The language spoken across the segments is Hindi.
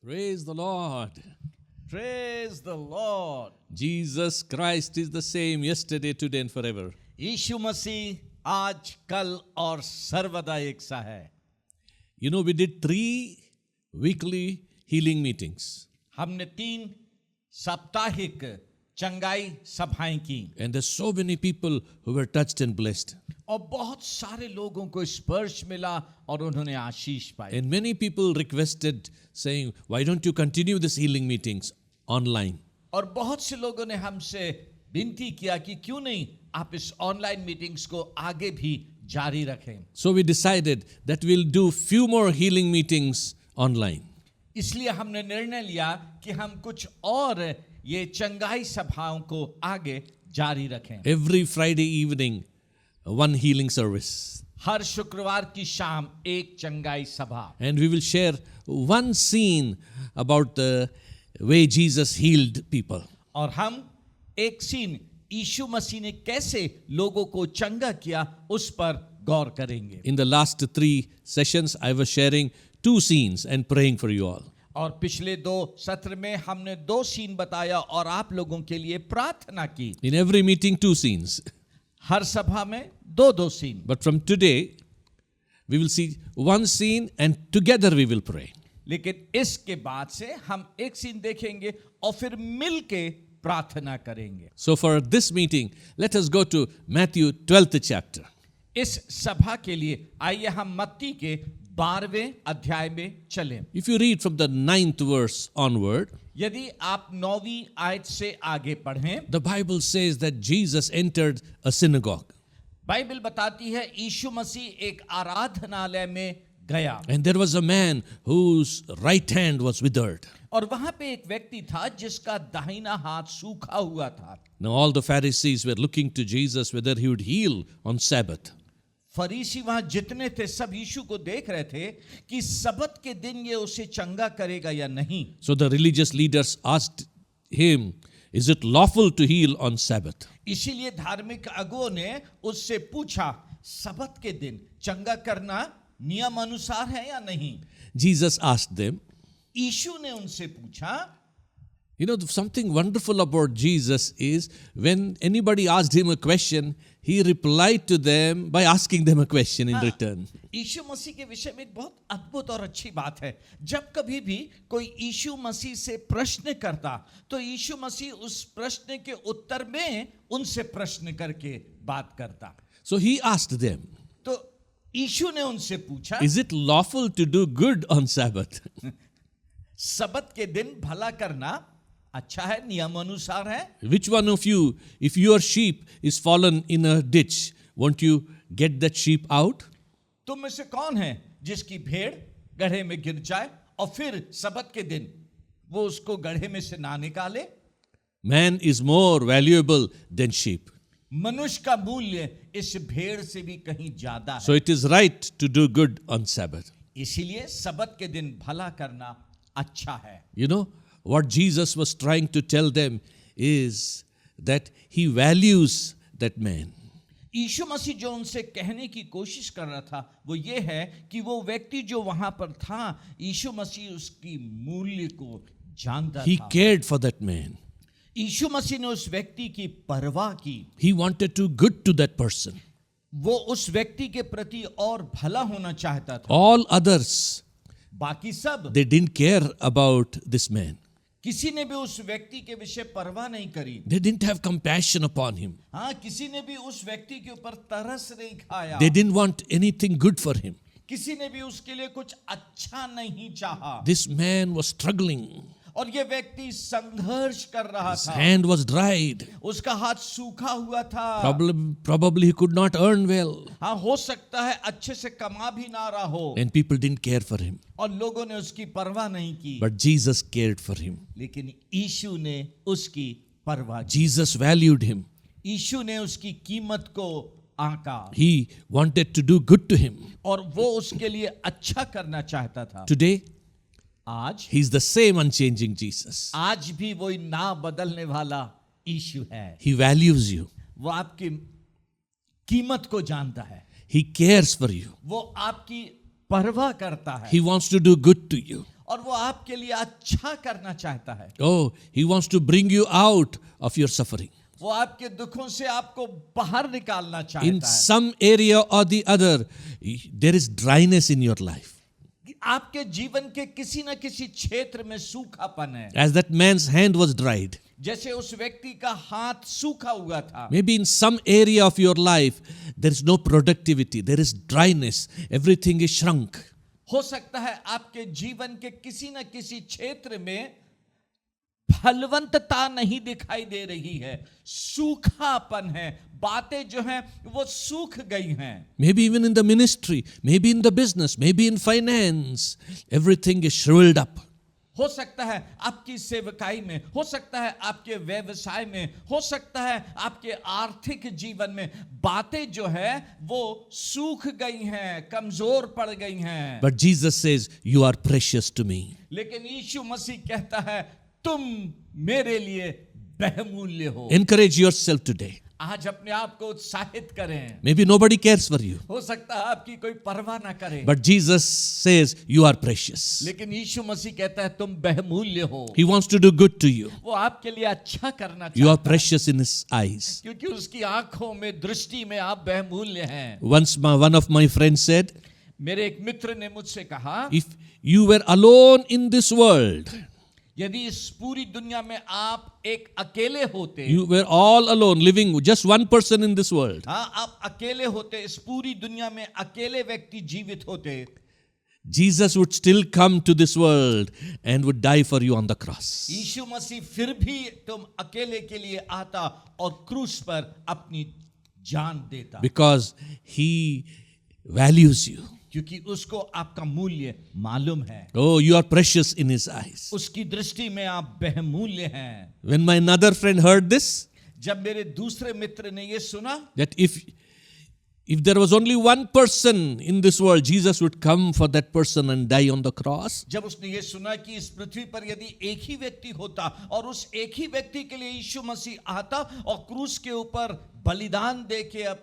Praise the Lord. Praise the Lord. Jesus Christ is the same yesterday, today and forever. यीशु मसीह आज कल और सर्वदा एक सा है. You know, we did 3 weekly healing meetings. हमने 3 साप्ताहिक चंगाई सभाएं की And there's so many people who were touched and blessed. और बहुत सारे लोगों को स्पर्श मिला और उन्होंने आशीष पाई. And many people requested saying, why don't you continue these healing meetings online? और बहुत से लोगों ने हमसे विनती किया कि क्यों नहीं आप इस ऑनलाइन मीटिंग्स को आगे भी जारी रखें. So we decided that we'll do few more healing meetings online. इसलिए हमने निर्णय लिया कि हम कुछ और ये चंगाई सभाओं को आगे जारी रखें. Every Friday evening, one healing service. हर शुक्रवार की शाम एक चंगाई सभा. And we will share one scene about the way Jesus healed people. और हम एक सीन यीशु मसीह ने कैसे लोगों को चंगा किया उस पर गौर करेंगे. In the last 3 sessions, I was sharing 2 scenes and praying for you all. और पिछले 2 सत्र में हमने 2 सीन बताया और आप लोगों के लिए प्रार्थना की. In every meeting, 2 scenes. हर सभा में 2-2 scene. But from today, we will see one scene and together we will pray. लेकिन इसके बाद से हम एक सीन देखेंगे और फिर मिलके प्रार्थना करेंगे. So for this meeting, let us go to Matthew 12th chapter. इस सभा के लिए आइए हम मत्ती के 12वें अध्याय में चलें. If you read from the 9th verse onward, यदि आप 9वीं आयत से आगे पढ़ें, the Bible says that Jesus entered a synagogue. Bible बताती है यीशु मसीह एक आराधनालय में गया And there was a man whose right hand was withered. और वहां पे एक व्यक्ति था जिसका दाहिना हाथ सूखा हुआ था. Now all the Pharisees were looking to Jesus whether he would heal on Sabbath. फरीसी वहां जितने थे सब यीशु को देख रहे थे कि सबत के दिन ये उसे चंगा करेगा या नहीं. So the religious leaders asked him, is it lawful to heal on Sabbath? इसीलिए धार्मिक अगुओं ने उससे पूछा सबत के दिन चंगा करना नियम अनुसार है या नहीं. Jesus asked them. यीशु ने उनसे पूछा. You know, something wonderful about Jesus is when anybody asked him a question, he replied to them by asking them a question in return. यीशु मसीह के विषय में एक बहुत अद्भुत और अच्छी बात है. जब कभी भी कोई यीशु मसीह से प्रश्न करता तो यीशु मसीह उस प्रश्न के उत्तर में उनसे प्रश्न करके बात करता. So he asked them, तो यीशु ने उनसे पूछा, is it lawful to do good on Sabbath? सबत के दिन भला करना अच्छा है, नियम अनुसार है. Which one of you, if your sheep is fallen in a ditch, won't you get that sheep out? तुम में से कौन है जिसकी भेड़ गड्ढे में गिर जाए और फिर सबत के दिन वो उसको गड्ढे में से ना निकाले. Man is more valuable than sheep. मनुष्य का मूल्य इस भेड़ से भी कहीं ज्यादा है. So it is right to do good on Sabbath. इसीलिए सबत के दिन भला करना अच्छा है. You know, what Jesus was trying to tell them is that he values that man. यीशु मसीह जो उनसे कहने की कोशिश कर रहा था वो ये है कि वो व्यक्ति जो वहां पर था यीशु मसीह उसकी मूल्य को जानता He था. cared for that man. यीशु मसीह ने उस व्यक्ति की परवाह की. He wanted to do good to that person. वो उस व्यक्ति के प्रति और भला होना चाहता था. All others, बाकी सब they didn't care about this man. किसी ने भी उस व्यक्ति के विषय परवाह नहीं करी. They didn't have compassion upon him. हाँ, किसी ने भी उस व्यक्ति के ऊपर तरस नहीं खाया. They didn't want anything good for him. किसी ने भी उसके लिए कुछ अच्छा नहीं चाहा. This man was struggling. और ये व्यक्ति संघर्ष कर रहा His था. hand was dried. उसका हाथ सूखा हुआ था. Probably he could not earn well. हाँ, हो सकता है अच्छे से कमा भी ना रहा हो. And people didn't care for him. और लोगों ने उसकी परवाह नहीं की. But Jesus cared for him. लेकिन यीशु ने उसकी परवाह की. Jesus valued him. यीशु ने उसकी कीमत को आंका. He wanted to do good to him. और वो उसके लिए अच्छा करना चाहता था. Today, आज he's the same unchanging Jesus. आज भी वही ना बदलने वाला यीशु है. He values you. वो आपकी कीमत को जानता है. He cares for you. वो आपकी परवाह करता है. He wants to do good to you. और वो आपके लिए अच्छा करना चाहता है। Oh, He wants to bring you out of your suffering. वो आपके दुखों से आपको बाहर निकालना In चाहता है। some area or the other, there is dryness in your life. आपके जीवन के किसी न किसी क्षेत्र में सूखापन है, As that man's hand was dried. जैसे उस व्यक्ति का हाथ सूखा हुआ था। Maybe in some area of your life, there is no productivity, there is dryness, everything is shrunk. हो सकता है आपके जीवन के किसी न किसी क्षेत्र में फलवंतता नहीं दिखाई दे रही है, सूखापन है, बातें जो हैं वो सूख गई हैं। Maybe even in the ministry, maybe in the business, maybe in finance, everything is shriveled up. हो सकता है आपकी सेवकाई में, हो सकता है आपके व्यवसाय में, हो सकता है आपके आर्थिक जीवन में बातें जो है वो सूख गई हैं, कमजोर पड़ गई हैं। But Jesus says, You are precious to me. लेकिन यीशु मसीह कहता है तुम मेरे लिए बहुमूल्य हो। Encourage yourself today. आज अपने आप को उत्साहित करें। Maybe nobody cares for you, हो सकता है आपकी कोई परवाह ना करे, but Jesus says, You are precious. लेकिन यीशु मसीह कहता है तुम बहुमूल्य हो। He wants to do good to you. वो आपके लिए अच्छा करना You are चाहता है, precious in His eyes. क्योंकि उसकी आंखों में, दृष्टि में आप बहुमूल्य हैं। Once one of my friends said, मेरे एक मित्र ने मुझसे कहा, If you were alone in this world, यदि इस पूरी दुनिया में आप एक अकेले होते, you were all alone, living just one person in this world, हाँ आप अकेले होते, इस पूरी दुनिया में अकेले व्यक्ति जीवित होते, Jesus would still come to this world and would die for you on the cross. यीशु मसीह फिर भी तुम अकेले के लिए आता और क्रूस पर अपनी जान देता, Because He values you. क्योंकि उसको आपका मूल्य मालूम है। Oh, you are precious in His eyes. उसकी दृष्टि में आप बहुमूल्य हैं। When my another friend heard this, जब मेरे दूसरे मित्र ने ये सुना that if there was only one person in this world, Jesus would come for that person and die on the cross. जब उसने ये सुना कि इस पृथ्वी पर यदि एक ही व्यक्ति होता और उस एक ही व्यक्ति के लिए यीशु मसीह आता और क्रूस के ऊपर बलिदान दे के अब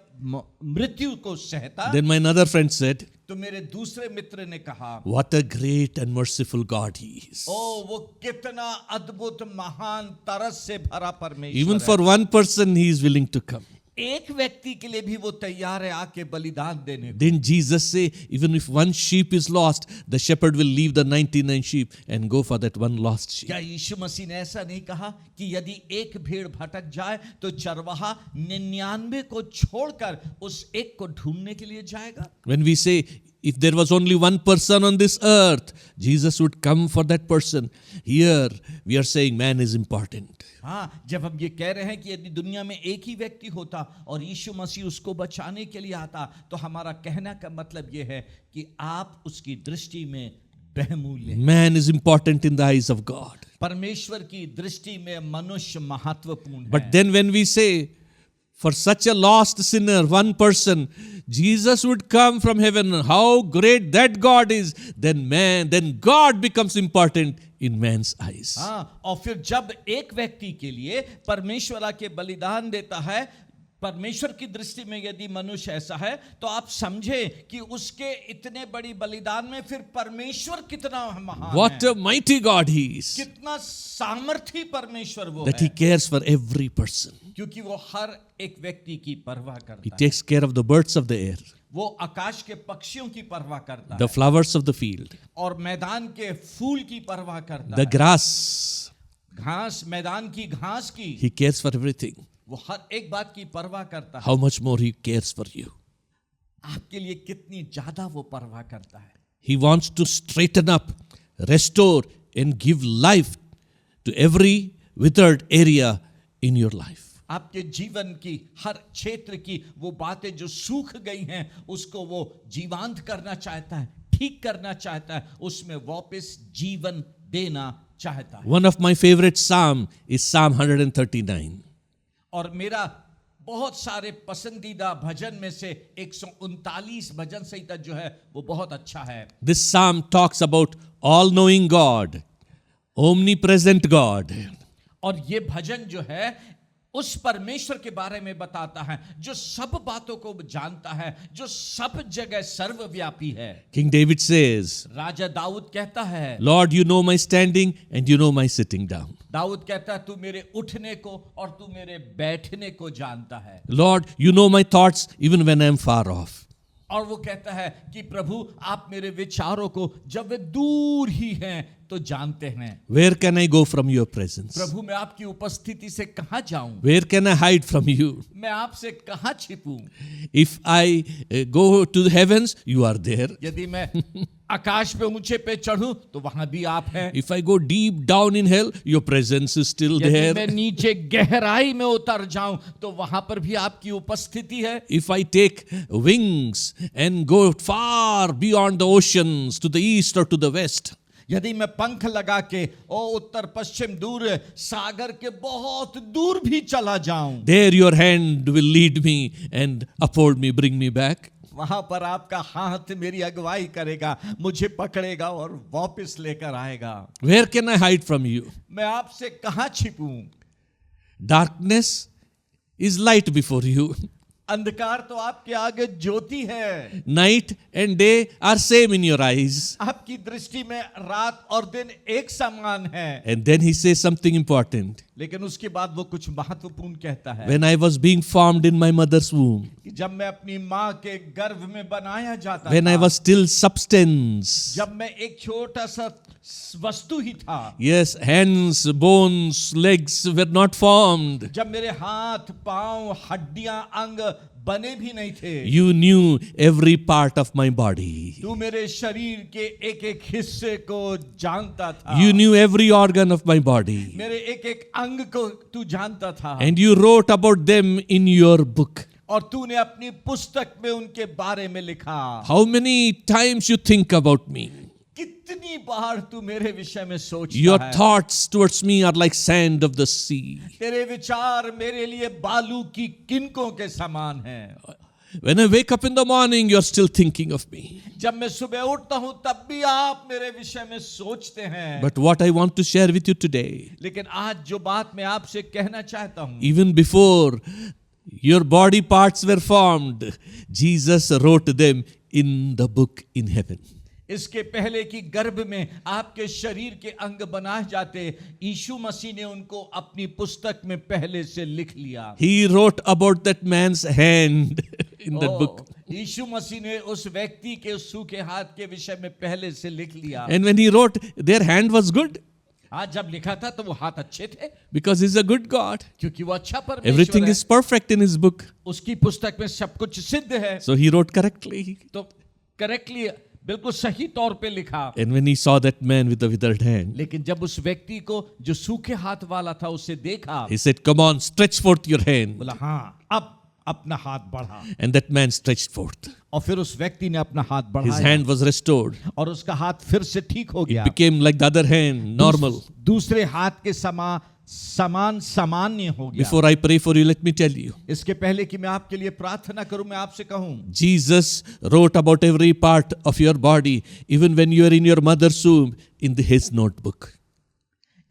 मृत्यु को सहता, Then my another friend said, तो मेरे दूसरे मित्र ने कहा, What a great and merciful God He is. ओ वो कितना अद्भुत महान तरस से भरा परमेश्वर Even है। for one person He is willing to come. एक व्यक्ति के लिए भी वो तैयार है आके बलिदान देने को। Didn't Jesus say, even if one sheep is lost, the shepherd will leave the 99 sheep and go for that one lost sheep? क्या यीशु मसीह ने ऐसा नहीं कहा कि यदि एक भेड़ भटक जाए तो चरवाहा 99 को छोड़कर उस एक को ढूंढने के लिए जाएगा? When we say, if there was only one person on this earth, Jesus would come for that person. Here we are saying man is important. हाँ, जब हम ये कह रहे हैं कि यदि दुनिया में एक ही व्यक्ति होता और यीशु मसीह उसको बचाने के लिए आता, तो हमारा कहना का मतलब ये है कि आप उसकी दृष्टि में बहुमूल्य हैं। Man is important in the eyes of God. परमेश्वर की दृष्टि में मनुष्य महत्वपूर्ण है। But then when we say, for such a lost sinner, one person, Jesus would come from heaven, how great that God is, then God becomes important in man's eyes. हाँ, और फिर जब एक व्यक्ति के लिए परमेश्वर आके बलिदान देता है, परमेश्वर की दृष्टि में यदि मनुष्य ऐसा है, तो आप समझे कि उसके इतने बड़ी बलिदान में फिर परमेश्वर कितना महान What है, a mighty God He is, कितना सामर्थी परमेश्वर वो that है, He cares for every person. क्योंकि वो हर एक व्यक्ति की परवाह He करता है। takes care of the birds of the air, वो आकाश के पक्षियों की परवाह करता the है flowers of the field, और मैदान के फूल की परवाह करता the है, grass. घास, मैदान की घास की, He cares for everything. वो हर एक बात की परवाह करता है। How much more He cares for you? आपके लिए कितनी ज्यादा वो परवाह करता है। He wants to straighten up, restore, and give life to every withered area in your life. आपके जीवन की हर क्षेत्र की वो बातें जो सूख गई हैं, उसको वो जीवांत करना चाहता है, ठीक करना चाहता है, उसमें वापस जीवन देना चाहता है। One of my favorite psalm is Psalm 139. और मेरा बहुत सारे पसंदीदा भजन में से 139 भजन संहिता जो है वो बहुत अच्छा है। This psalm talks about all-knowing God, omnipresent God. और ये भजन जो है उस परमेश्वर के बारे में बताता है जो सब बातों को जानता है, जो सब जगह सर्वव्यापी है। King David says, राजा दाऊद कहता है, Lord, you know my standing and you know my sitting down. Dawood कहता है तू मेरे उठने को और तू मेरे बैठने को जानता है। Lord, you know my thoughts even when I am far off. और वो कहता है कि प्रभु आप मेरे विचारों को जब वे दूर ही हैं तो जानते हैं। Where can I go from your presence? प्रभु मैं आपकी उपस्थिति से कहां जाऊं? Where can I hide from you? मैं आपसे कहां छिपूं? If I go to the heavens, you are there. यदि मैं आकाश पे ऊंचे पे चढ़ूं तो वहां भी आप हैं। If I go deep down in hell, your presence is still यदि there. मैं नीचे गहराई में उतर जाऊं तो वहां पर भी आपकी उपस्थिति है। If I take wings and go far beyond the oceans to the east or to the west, यदि मैं पंख लगा के उत्तर पश्चिम दूर सागर के बहुत दूर भी चला जाऊं, there your hand will lead me and uphold me, bring me back. वहां पर आपका हाथ मेरी अगुवाई करेगा, मुझे पकड़ेगा और वापस लेकर आएगा। Where can I hide from you? मैं आपसे कहां छिपूं? Darkness is light before you. अंधकार तो आपके आगे ज्योति है। Night and day are same in your eyes. आपकी दृष्टि में रात और दिन एक समान है। And then he says something important. लेकिन उसके बाद वो कुछ महत्वपूर्ण कहता है। When I was being formed in my mother's womb, जब मैं अपनी माँ के गर्भ में बनाया जाता when था, I was still substance, जब मैं एक छोटा सा वस्तु ही था, yes, hands, bones, legs were not formed. जब मेरे हाथ पांव हड्डियां अंग बने भी नहीं थे, You knew every part of my body. तू मेरे शरीर के एक एक हिस्से को जानता था। You knew every organ of my body. मेरे एक एक अंग को तू जानता था। And you wrote about them in your book. और तूने अपनी पुस्तक में उनके बारे में लिखा। How many times you think about me? कितनी बार तू मेरे विषय में सोचता Your है। thoughts towards me are like sand of the sea. तेरे विचार मेरे लिए बालू की किनकों के समान हैं। When I wake up in the morning, you're still thinking of me. जब मैं सुबह उठता हूं तब भी आप मेरे विषय में सोचते हैं। But what I want to share with you today, लेकिन आज जो बात मैं आपसे कहना चाहता हूं, even before your body parts were formed, Jesus wrote them in the book in heaven. इसके पहले कि गर्भ में आपके शरीर के अंग बनाए जाते, यीशु मसीह ने उनको अपनी पुस्तक में पहले से लिख लिया। He wrote about that man's hand in that book. यीशु मसीह ने उस व्यक्ति के सूखे हाथ के विषय में पहले से लिख लिया। And when he wrote, their hand was good आज जब लिखा था तो वो हाथ अच्छे थे, because he's a good God. क्योंकि वो अच्छा परमेश्वर Everything है। is perfect in his book. उसकी पुस्तक में सब कुछ सिद्ध है, So he wrote correctly. तो करेक्टली बिल्कुल सही तौर पे लिखा। And when he saw that man with the withered hand, लेकिन जब उस व्यक्ति को जो सूखे हाथ वाला था उसे देखा, he said, Come on, stretch forth your hand. बोला हाँ अब अपना हाथ बढ़ा। And that man stretched forth. और फिर उस व्यक्ति ने अपना हाथ His बढ़ाया hand was restored. और उसका हाथ फिर से ठीक हो गया, Became like the other hand, normal. दूसरे हाथ के समान सामान्य हो गया। Before I pray for you, let me tell you. इसके पहले कि मैं आपके लिए प्रार्थना करूं, मैं आपसे कहूं, Jesus wrote about every part of your body, even when you are in your mother's womb, in his notebook.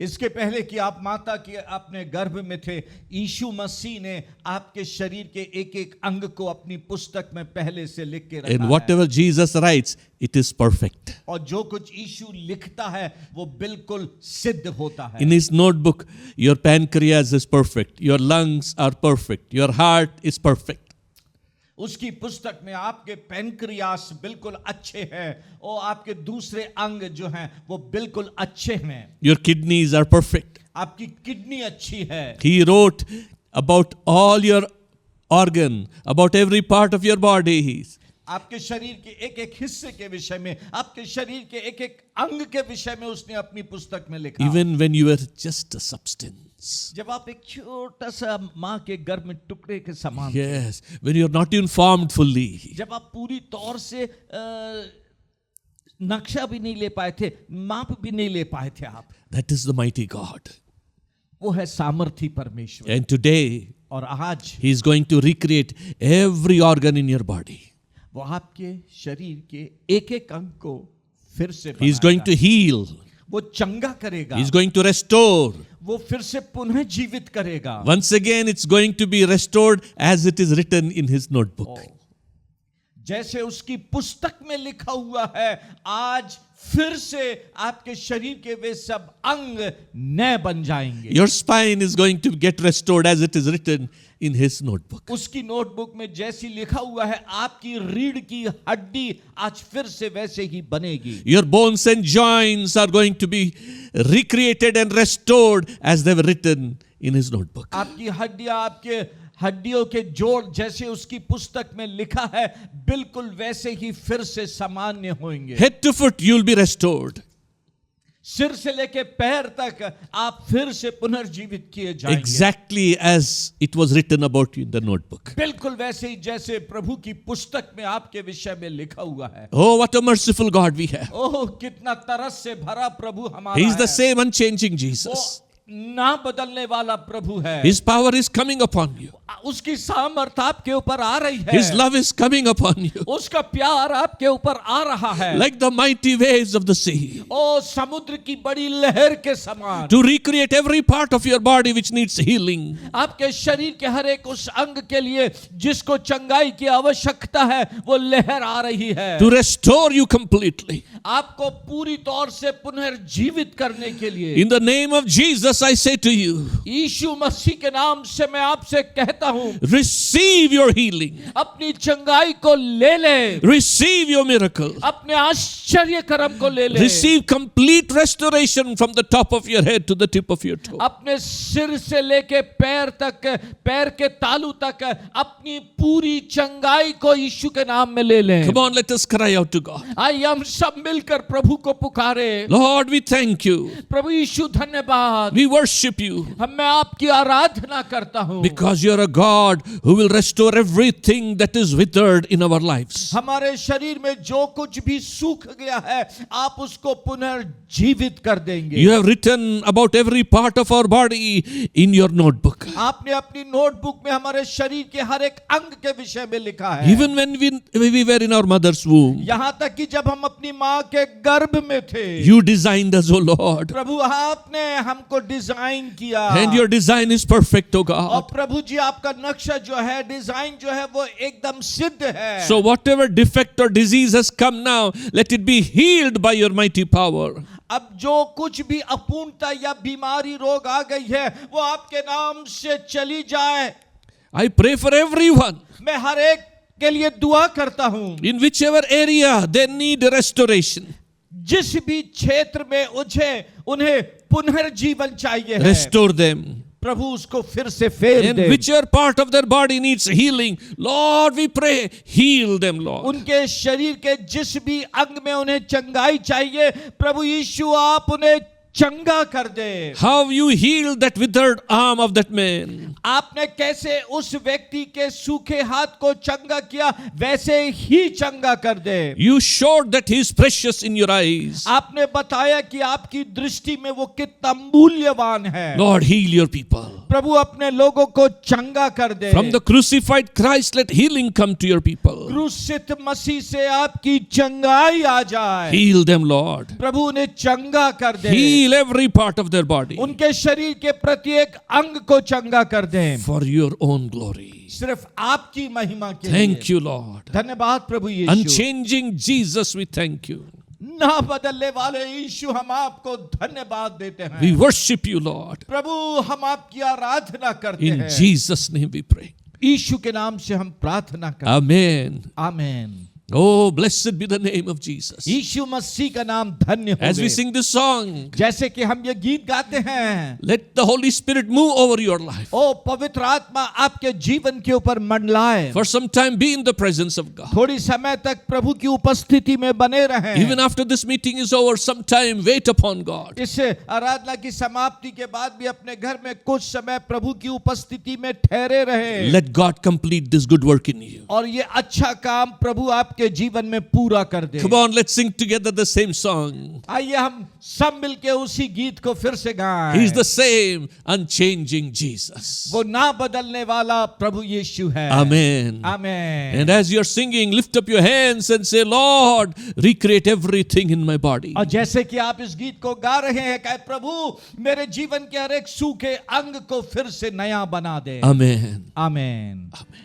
इसके पहले कि आप माता के अपने गर्भ में थे, यीशु मसीह ने आपके शरीर के एक एक अंग को अपनी पुस्तक में पहले से लिख के रखा And है। whatever Jesus writes, it is perfect. और जो कुछ यीशु लिखता है वो बिल्कुल सिद्ध होता है। In his notebook, your pancreas is perfect, your lungs are perfect, your heart is perfect. उसकी पुस्तक में आपके पैनक्रियास बिल्कुल अच्छे हैं और आपके दूसरे अंग जो हैं वो बिल्कुल अच्छे हैं। Your kidneys are perfect. आपकी किडनी अच्छी है। He wrote about all your organ, about every part of your body. आपके शरीर के एक एक हिस्से के विषय में, आपके शरीर के एक एक अंग के विषय में उसने अपनी पुस्तक में लिखा। Even when you were just a substance. जब आप एक छोटा सा माँ के गर्भ में टुकड़े के समान थे, Yes, when you are not even formed fully. जब आप पूरी तौर से नक्शा भी नहीं ले पाए थे, माप भी नहीं ले पाए थे आप, That is the mighty God. वो है सामर्थी परमेश्वर। And today, और आज He is going to recreate every organ in your body. वो आपके शरीर के एक एक अंग को फिर से He is going to heal. वो चंगा करेगा, He is going to restore. वो फिर से पुनः जीवित करेगा। Once again, it's going to be restored as it is written in his notebook. जैसे उसकी पुस्तक में लिखा हुआ है, आज फिर से आपके शरीर के वे सब अंग नए बन जाएंगे। Your spine is going to get restored as it is written in his notebook. उसकी नोटबुक में जैसी लिखा हुआ है, आपकी रीढ़ की हड्डी आज फिर से वैसे ही बनेगी। Your bones and joints are going to be recreated and restored as they were written in his notebook. आपकी हड्डियां, आपके हड्डियों के जोड़ जैसे उसकी पुस्तक में लिखा है, बिल्कुल वैसे ही फिर से सामान्य होंगे। Head to foot, you'll be restored. सिर से लेके पैर तक आप फिर से पुनर्जीवित किए जाएंगे। Exactly as it was written about you in the notebook. बिल्कुल वैसे ही जैसे प्रभु की पुस्तक में आपके विषय में लिखा हुआ है। Oh, what a merciful God we have. ओह, कितना तरस से भरा प्रभु हमारा He is the है। same unchanging वो Jesus. ना बदलने वाला प्रभु है। His power is coming upon you. उसकी सामर्थ्य आपके ऊपर आ रही है। His love is coming upon you. उसका प्यार आपके ऊपर आ रहा है। Like the mighty waves of the sea. ओ समुद्र की बड़ी लहर के समान। To recreate every part of your body which needs healing. आपके शरीर के हर एक उस अंग के लिए जिसको चंगाई की आवश्यकता है, वो लहर आ रही है। To restore you completely. आपको पूरी तौर से पुनर्जीवित करने के लिए। In the name of Jesus, I say to you, यीशु मसीह के नाम से मैं आपसे कहता हूं, receive your healing. अपनी चंगाई को ले ले। Receive your miracle. अपने आश्चर्य कर्म को ले ले। Receive complete restoration from the top of your head to the tip of your toe. अपने सिर से लेके पैर तक, पैर के तालू तक अपनी पूरी चंगाई को यीशु के नाम में ले लें। Come on, let us cry out to God. आइए हम सब मिलकर प्रभु को पुकारे। Lord, we thank you. प्रभु यीशु धन्यवाद। We worship you मैं आपकी आराधना करता हूँ, because you are a God who will restore everything that is withered in our lives. हमारे शरीर में जो कुछ भी सूख गया है, आप उसको पुनर्जीवित कर देंगे। You have written about every part of our body in your notebook. आपने अपनी नोटबुक में हमारे शरीर के हर एक अंग के विषय में लिखा है। Even when we were in our mother's womb, यहाँ तक कि जब हम अपनी माँ के गर्भ में थे, you designed us, O Lord. प्रभु आपने हमको डिजाइन किया। And your design is perfect, O और God. प्रभु जी आपका नक्शा जो है, डिजाइन जो है, वो एकदम सिद्ध है। So whatever defect or disease has come now, let it be healed by your mighty power. अब जो कुछ भी अपूर्णता या बीमारी रोग आ गई है, वो आपके नाम से चली जाए। I pray for everyone मैं हर एक के लिए दुआ करता हूँ, in whichever area they need restoration. जिस भी क्षेत्र में उन्हें पुनर्जीवन चाहिए है, Restore them. प्रभु उसको फिर से फेर And they. whichever part of their body needs healing, Lord, we pray, heal them, Lord. उनके शरीर के जिस भी अंग में उन्हें चंगाई चाहिए, प्रभु यीशु आप उन्हें चंगा कर दे। How you healed that withered arm of that man. आपने कैसे उस व्यक्ति के सूखे हाथ को चंगा किया, वैसे ही चंगा कर दे। You showed that he is precious in your eyes. आपने बताया कि आपकी दृष्टि में वो कितना मूल्यवान है। Lord, heal your people. प्रभु अपने लोगों को चंगा कर दे। From the crucified Christ, let healing come to your people. क्रूसित मसीह से आपकी चंगाई आ जाए। Heal them, Lord. प्रभु उन्हें चंगा कर दे। Heal every part of their body उनके शरीर के प्रत्येक अंग को चंगा कर दे, for your own glory. सिर्फ आपकी महिमा के Thank लिए। you, Lord. धन्यवाद प्रभु यीशु। Unchanging Jesus, we thank you. ना बदलने वाले यीशु, हम आपको धन्यवाद देते हैं। We worship you, Lord. प्रभु हम आपकी आराधना करते In हैं। Jesus' name we pray. यीशु के नाम से हम प्रार्थना करते Amen. हैं। आमीन। Oh, blessed be the name of Jesus. यीशु मसीह का नाम धन्य हो। As we sing this song, जैसे कि हम ये गीत गाते हैं, let the Holy Spirit move over your life. ओ पवित्र आत्मा आपके जीवन के ऊपर मंडलाए। For some time, be in the presence of God. थोड़ी समय तक प्रभु की उपस्थिति में बने रहें। Even after this meeting is over, sometime wait upon God. इस आराधना की समाप्ति के बाद भी अपने घर में कुछ समय प्रभु की उपस्थिति में ठहरे रहे। Let God complete this good work in you. और ये अच्छा काम प्रभु आपके आपके जीवन में पूरा कर दे। Come on, let's sing together the same song. आइए हम सब मिलके उसी गीत को फिर से गाएं। He's the same unchanging Jesus. वो ना बदलने वाला प्रभु यीशु है। Amen. Amen. And as you're singing, lift up your hands and say, Lord, recreate everything in my body. और जैसे कि आप इस गीत को गा रहे हैं, कहे प्रभु मेरे जीवन के हर एक सूखे अंग को फिर से नया बना दे। Amen. Amen. Amen.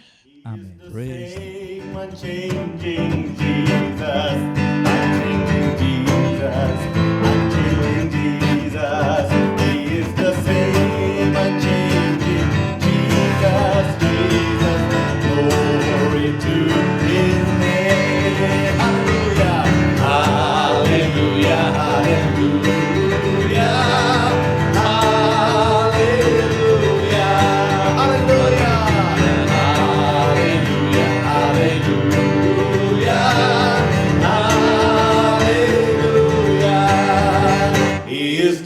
Amen. Praise. Same unchanging Jesus, unchanging Jesus, unchanging Jesus. He is the same unchanging Jesus, Jesus. Glory to His name. Hallelujah, hallelujah, hallelujah, hallelujah, hallelujah.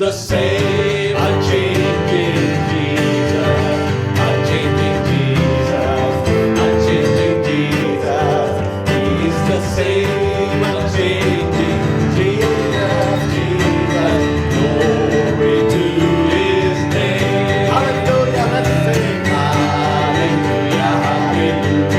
The same unchanging Jesus, unchanging Jesus, unchanging Jesus. He is the same unchanging Jesus, Jesus. Glory to His name. Hallelujah, let's sing. Hallelujah, hallelujah,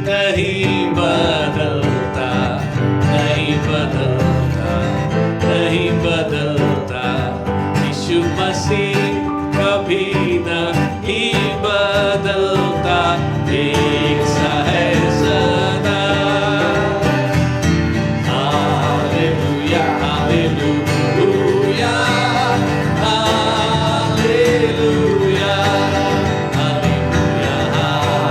नहीं बदलता, नहीं बदलता, नहीं बदलता। यीशु मसीह कभी नहीं बदलता, एक सा है सदा। Hallelujah, hallelujah, hallelujah, hallelujah,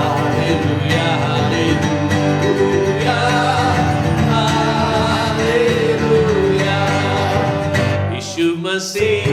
hallelujah, hallelujah, hallelujah. यीशु मसीह